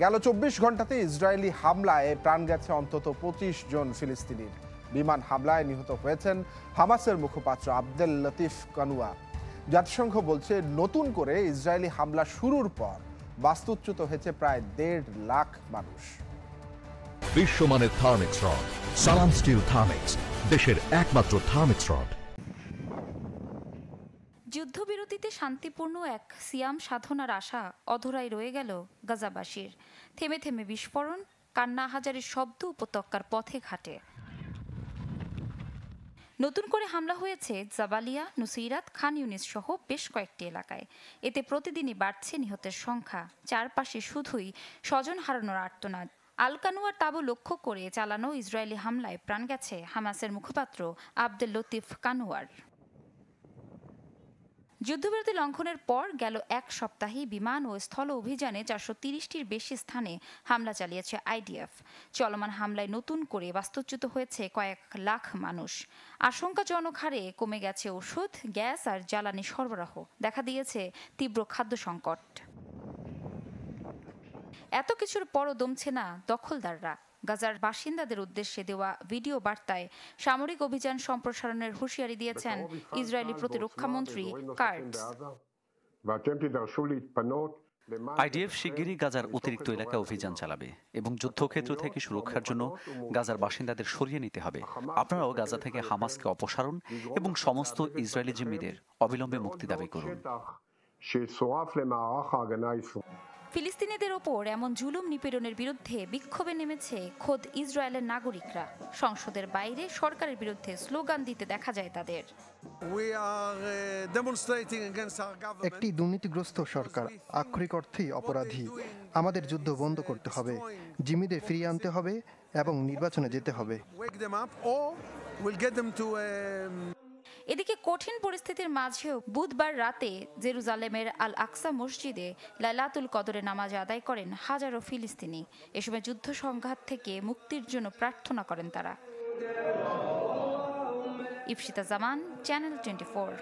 গেল ২৪ ঘন্টাতে ইসরায়েলি হামলায় প্রাণ গেছে অন্তত ২৫ জন ফিলিস্তিনির। বিমান হামলায় নিহত হয়েছেন হামাসের মুখপাত্র আব্দেল লতিফ কানুয়া। জাতিসংঘ বলছে নতুন করে ইসরায়েলি হামলা শুরুর পর বাস্তুচ্যুত হয়েছে প্রায় ১.৫ লাখ মানুষ। বিশ্বমানের থার্মিক্স রড, সালাম স্টিল থার্মিক্স, দেশের একমাত্র থার্মিক্স রড। যুদ্ধবিরতিতে শান্তিপূর্ণ এক সিয়াম সাধনার আশা অধরাই রয়ে গেল গাজাবাসীর। থেমে থেমে বিস্ফোরণ, কান্না হাজারের শব্দ উপত্যকার পথে ঘাটে। নতুন করে হামলা হয়েছে জাবালিয়া, নুসইরাত, খান ইউনিস সহ বেশ কয়েকটি এলাকায়। এতে প্রতিদিনই বাড়ছে নিহতের সংখ্যা। চারপাশে শুধুই স্বজন হারানোর আর্তনাদ। আল কানুয়ার তাঁবু লক্ষ্য করে চালানো ইসরায়েলি হামলায় প্রাণ গেছে হামাসের মুখপাত্র আব্দেল লতিফ কানুয়ার। যুদ্ধবিরতি লঙ্ঘনের পর গেল এক সপ্তাহে বিমান ও স্থল অভিযানে ৪৩০টির বেশি স্থানে হামলা চালিয়েছে আইডিএফ। চলমান হামলায় নতুন করে বাস্তুচ্যুত হয়েছে কয়েক লাখ মানুষ। আশঙ্কাজনক হারে কমে গেছে ওষুধ, গ্যাস আর জ্বালানি সরবরাহ। দেখা দিয়েছে তীব্র খাদ্য সংকট। এত কিছুর পরও দমছে না দখলদাররা। গাজার বাসিন্দাদের উদ্দেশ্যে দেওয়া ভিডিও বার্তায় সামরিক অভিযান সম্প্রসারণের হুঁশিয়ারি দিয়েছেন ইসরায়েলি প্রতিরক্ষামন্ত্রী কার্টস। আইডিএফ শিগগিরই গাজার অতিরিক্ত এলাকায় অভিযান চালাবে এবং যুদ্ধক্ষেত্র থেকে সুরক্ষার জন্য গাজার বাসিন্দাদের সরিয়ে নিতে হবে। আপনারাও গাজা থেকে হামাসকে অপসারণ এবং সমস্ত ইসরায়েলি জিম্মিদের অবিলম্বে মুক্তি দাবি করুন। ফিলিস্তিনিদের ওপর এমন জুলুম নিপীড়নের বিরুদ্ধে বিক্ষোভে নেমেছে খোদ ইসরায়েলের নাগরিকরা। সংসদের বাইরে সরকারের বিরুদ্ধে স্লোগান দিতে দেখা যায় তাদের। একটি দুর্নীতিগ্রস্ত সরকার, আক্ষরিক অর্থেই অপরাধী। আমাদের যুদ্ধ বন্ধ করতে হবে, জিম্মিদের ফিরিয়ে আনতে হবে এবং নির্বাচনে যেতে হবে। এদিকে কঠিন পরিস্থিতির মাঝেও বুধবার রাতে জেরুজালেমের আল আকসা মসজিদে লাইলাতুল কদরে নামাজ আদায় করেন হাজারো ফিলিস্তিনি। এ সময় যুদ্ধ সংঘাত থেকে মুক্তির জন্য প্রার্থনা করেন তারা। ইফশিতা জামান, চ্যানেল 24।